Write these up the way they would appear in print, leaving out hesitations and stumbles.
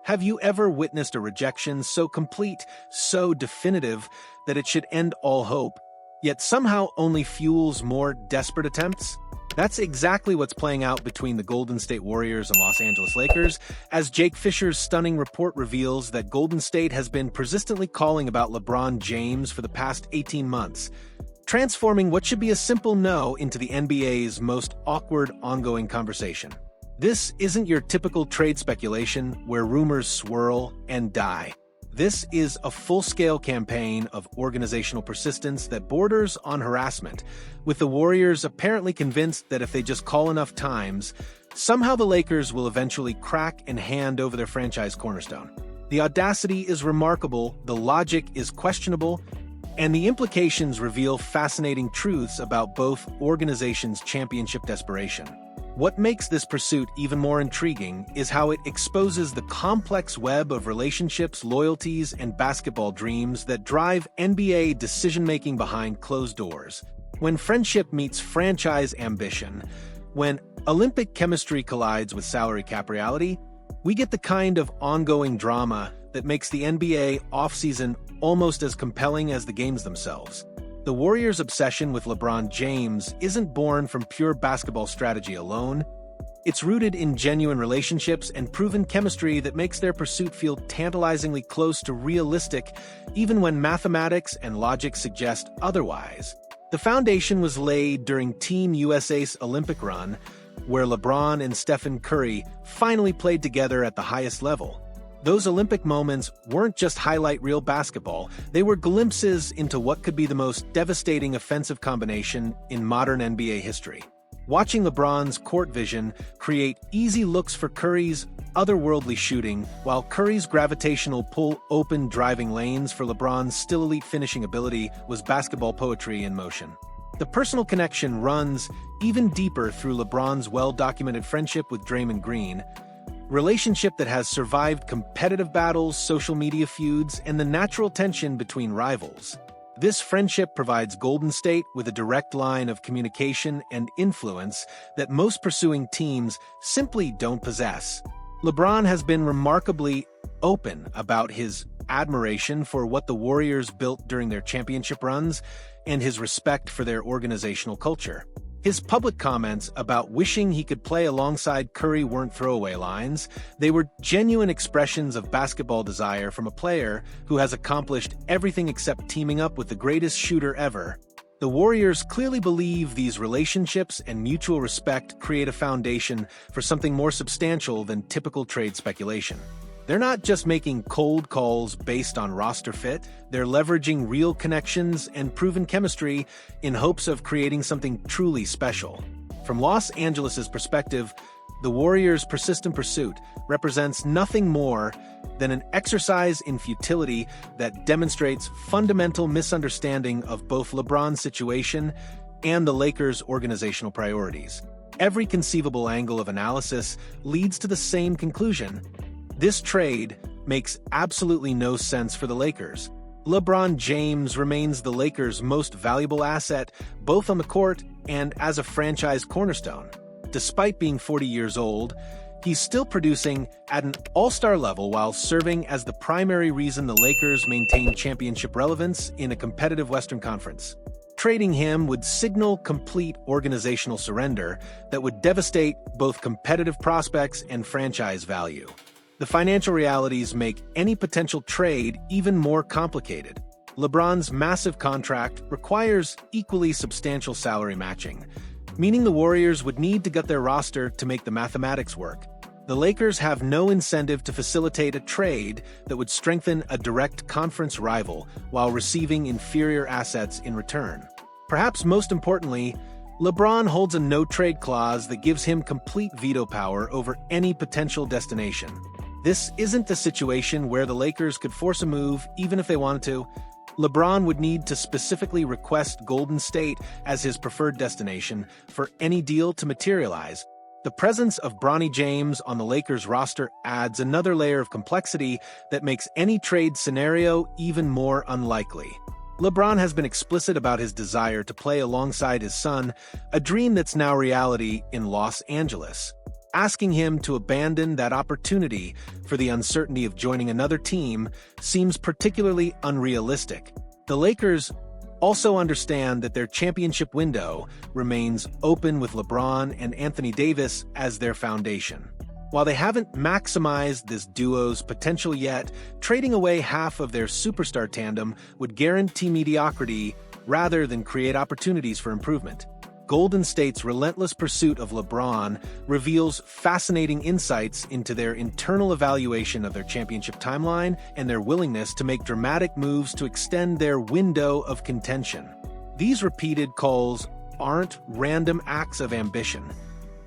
Have you ever witnessed a rejection so complete, so definitive, that it should end all hope, yet somehow only fuels more desperate attempts? That's exactly what's playing out between the Golden State Warriors and Los Angeles Lakers, as Jake Fisher's stunning report reveals that Golden State has been persistently calling about LeBron James for the past 18 months, transforming what should be a simple no into the NBA's most awkward ongoing conversation. This isn't your typical trade speculation where rumors swirl and die. This is a full-scale campaign of organizational persistence that borders on harassment, with the Warriors apparently convinced that if they just call enough times, somehow the Lakers will eventually crack and hand over their franchise cornerstone. The audacity is remarkable, the logic is questionable, and the implications reveal fascinating truths about both organizations' championship desperation. What makes this pursuit even more intriguing is how it exposes the complex web of relationships, loyalties, and basketball dreams that drive NBA decision-making behind closed doors. When friendship meets franchise ambition, when Olympic chemistry collides with salary cap reality, we get the kind of ongoing drama that makes the NBA offseason almost as compelling as the games themselves. The Warriors' obsession with LeBron James isn't born from pure basketball strategy alone. It's rooted in genuine relationships and proven chemistry that makes their pursuit feel tantalizingly close to realistic, even when mathematics and logic suggest otherwise. The foundation was laid during Team USA's Olympic run, where LeBron and Stephen Curry finally played together at the highest level. Those Olympic moments weren't just highlight reel basketball, they were glimpses into what could be the most devastating offensive combination in modern NBA history. Watching LeBron's court vision create easy looks for Curry's otherworldly shooting, while Curry's gravitational pull opened driving lanes for LeBron's still elite finishing ability, was basketball poetry in motion. The personal connection runs even deeper through LeBron's well-documented friendship with Draymond Green, relationship that has survived competitive battles, social media feuds, and the natural tension between rivals. This friendship provides Golden State with a direct line of communication and influence that most pursuing teams simply don't possess. LeBron has been remarkably open about his admiration for what the Warriors built during their championship runs and his respect for their organizational culture. His public comments about wishing he could play alongside Curry weren't throwaway lines. They were genuine expressions of basketball desire from a player who has accomplished everything except teaming up with the greatest shooter ever. The Warriors clearly believe these relationships and mutual respect create a foundation for something more substantial than typical trade speculation. They're not just making cold calls based on roster fit, they're leveraging real connections and proven chemistry in hopes of creating something truly special. From Los Angeles' perspective, the Warriors' persistent pursuit represents nothing more than an exercise in futility that demonstrates fundamental misunderstanding of both LeBron's situation and the Lakers' organizational priorities. Every conceivable angle of analysis leads to the same conclusion. This trade makes absolutely no sense for the Lakers. LeBron James remains the Lakers' most valuable asset, both on the court and as a franchise cornerstone. Despite being 40 years old, he's still producing at an all-star level while serving as the primary reason the Lakers maintain championship relevance in a competitive Western Conference. Trading him would signal complete organizational surrender that would devastate both competitive prospects and franchise value. The financial realities make any potential trade even more complicated. LeBron's massive contract requires equally substantial salary matching, meaning the Warriors would need to gut their roster to make the mathematics work. The Lakers have no incentive to facilitate a trade that would strengthen a direct conference rival while receiving inferior assets in return. Perhaps most importantly, LeBron holds a no-trade clause that gives him complete veto power over any potential destination. This isn't a situation where the Lakers could force a move even if they wanted to. LeBron would need to specifically request Golden State as his preferred destination for any deal to materialize. The presence of Bronny James on the Lakers roster adds another layer of complexity that makes any trade scenario even more unlikely. LeBron has been explicit about his desire to play alongside his son, a dream that's now reality in Los Angeles. asking him to abandon that opportunity for the uncertainty of joining another team seems particularly unrealistic. The Lakers also understand that their championship window remains open with LeBron and Anthony Davis as their foundation. While they haven't maximized this duo's potential yet, trading away half of their superstar tandem would guarantee mediocrity rather than create opportunities for improvement. Golden State's relentless pursuit of LeBron reveals fascinating insights into their internal evaluation of their championship timeline and their willingness to make dramatic moves to extend their window of contention. These repeated calls aren't random acts of ambition.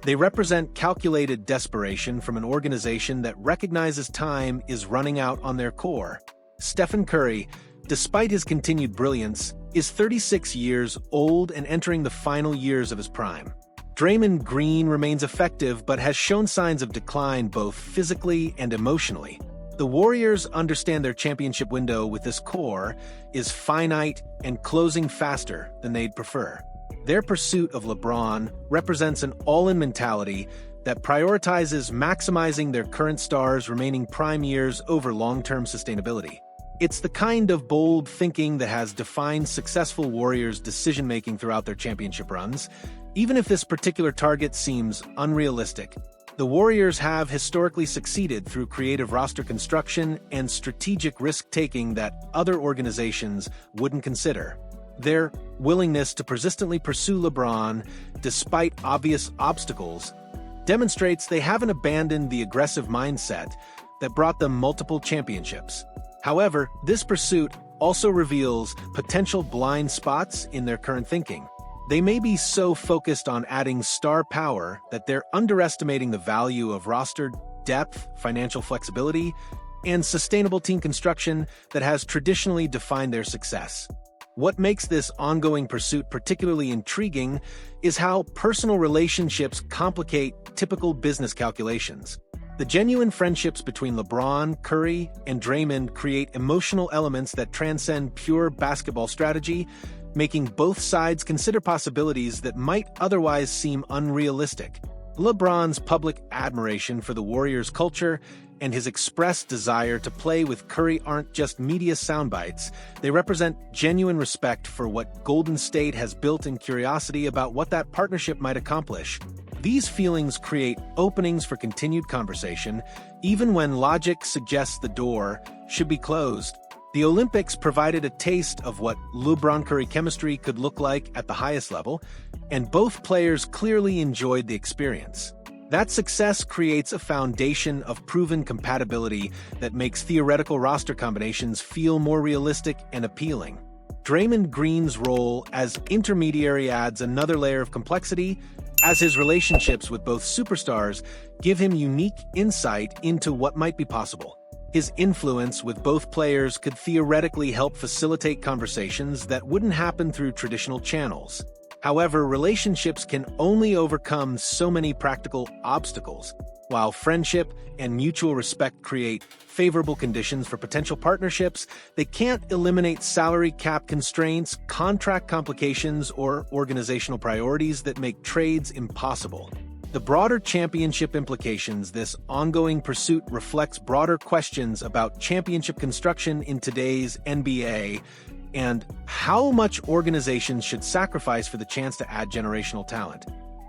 They represent calculated desperation from an organization that recognizes time is running out on their core. Stephen Curry, despite his continued brilliance, is 36 years old and entering the final years of his prime. Draymond Green remains effective but has shown signs of decline both physically and emotionally. The Warriors understand their championship window with this core is finite and closing faster than they'd prefer. Their pursuit of LeBron represents an all-in mentality that prioritizes maximizing their current stars' remaining prime years over long-term sustainability. It's the kind of bold thinking that has defined successful Warriors' decision-making throughout their championship runs. Even if this particular target seems unrealistic, the Warriors have historically succeeded through creative roster construction and strategic risk-taking that other organizations wouldn't consider. Their willingness to persistently pursue LeBron, despite obvious obstacles, demonstrates they haven't abandoned the aggressive mindset that brought them multiple championships. However, this pursuit also reveals potential blind spots in their current thinking. They may be so focused on adding star power that they're underestimating the value of roster depth, financial flexibility, and sustainable team construction that has traditionally defined their success. What makes this ongoing pursuit particularly intriguing is how personal relationships complicate typical business calculations. The genuine friendships between LeBron, Curry, and Draymond create emotional elements that transcend pure basketball strategy, making both sides consider possibilities that might otherwise seem unrealistic. LeBron's public admiration for the Warriors' culture and his expressed desire to play with Curry aren't just media soundbites. They represent genuine respect for what Golden State has built and curiosity about what that partnership might accomplish. These feelings create openings for continued conversation, even when logic suggests the door should be closed. The Olympics provided a taste of what LeBron-Curry chemistry could look like at the highest level, and both players clearly enjoyed the experience. That success creates a foundation of proven compatibility that makes theoretical roster combinations feel more realistic and appealing. Draymond Green's role as intermediary adds another layer of complexity, as his relationships with both superstars give him unique insight into what might be possible. His influence with both players could theoretically help facilitate conversations that wouldn't happen through traditional channels. However, relationships can only overcome so many practical obstacles. While friendship and mutual respect create favorable conditions for potential partnerships, they can't eliminate salary cap constraints, contract complications, or organizational priorities that make trades impossible. The broader championship implications this ongoing pursuit reflects broader questions about championship construction in today's NBA and how much organizations should sacrifice for the chance to add generational talent,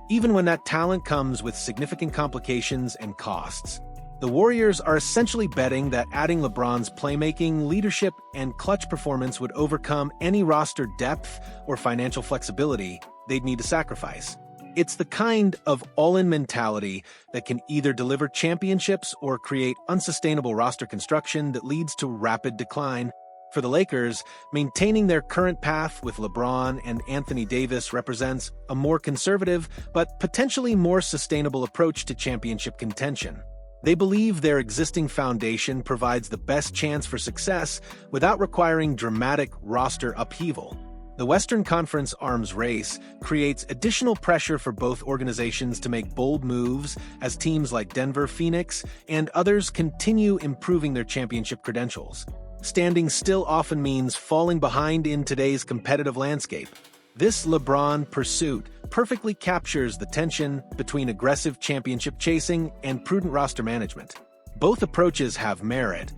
even when that talent comes with significant complications and costs. The Warriors are essentially betting that adding LeBron's playmaking, leadership, and clutch performance would overcome any roster depth or financial flexibility they'd need to sacrifice. It's the kind of all-in mentality that can either deliver championships or create unsustainable roster construction that leads to rapid decline. For the Lakers, maintaining their current path with LeBron and Anthony Davis represents a more conservative but potentially more sustainable approach to championship contention. They believe their existing foundation provides the best chance for success without requiring dramatic roster upheaval. The Western Conference arms race creates additional pressure for both organizations to make bold moves as teams like Denver, Phoenix, and others continue improving their championship credentials. Standing still often means falling behind in today's competitive landscape. This LeBron pursuit perfectly captures the tension between aggressive championship chasing and prudent roster management. Both approaches have merit,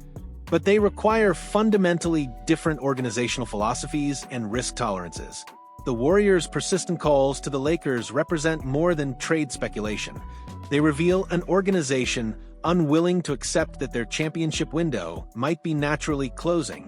but they require fundamentally different organizational philosophies and risk tolerances. The Warriors' persistent calls to the Lakers represent more than trade speculation. They reveal an organization unwilling to accept that their championship window might be naturally closing.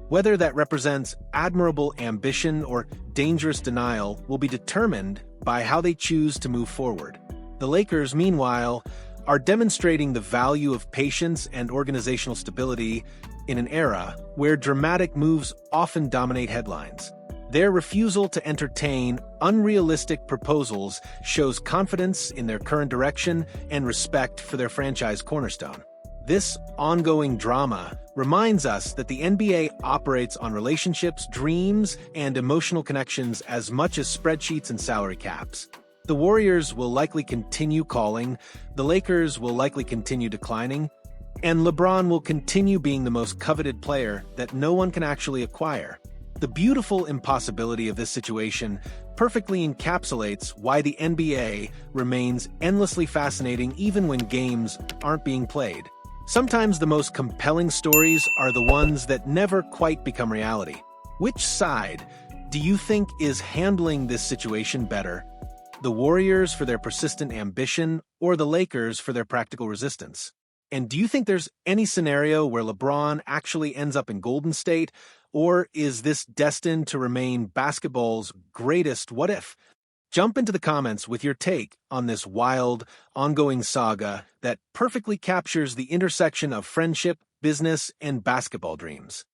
Whether that represents admirable ambition or dangerous denial will be determined by how they choose to move forward. The Lakers, meanwhile, are demonstrating the value of patience and organizational stability in an era where dramatic moves often dominate headlines. Their refusal to entertain unrealistic proposals shows confidence in their current direction and respect for their franchise cornerstone. This ongoing drama reminds us that the NBA operates on relationships, dreams, and emotional connections as much as spreadsheets and salary caps. The Warriors will likely continue calling, the Lakers will likely continue declining, and LeBron will continue being the most coveted player that no one can actually acquire. The beautiful impossibility of this situation perfectly encapsulates why the NBA remains endlessly fascinating even when games aren't being played. Sometimes the most compelling stories are the ones that never quite become reality. Which side do you think is handling this situation better? The Warriors for their persistent ambition, or the Lakers for their practical resistance? And do you think there's any scenario where LeBron actually ends up in Golden State, or is this destined to remain basketball's greatest what if? Jump into the comments with your take on this wild, ongoing saga that perfectly captures the intersection of friendship, business, and basketball dreams.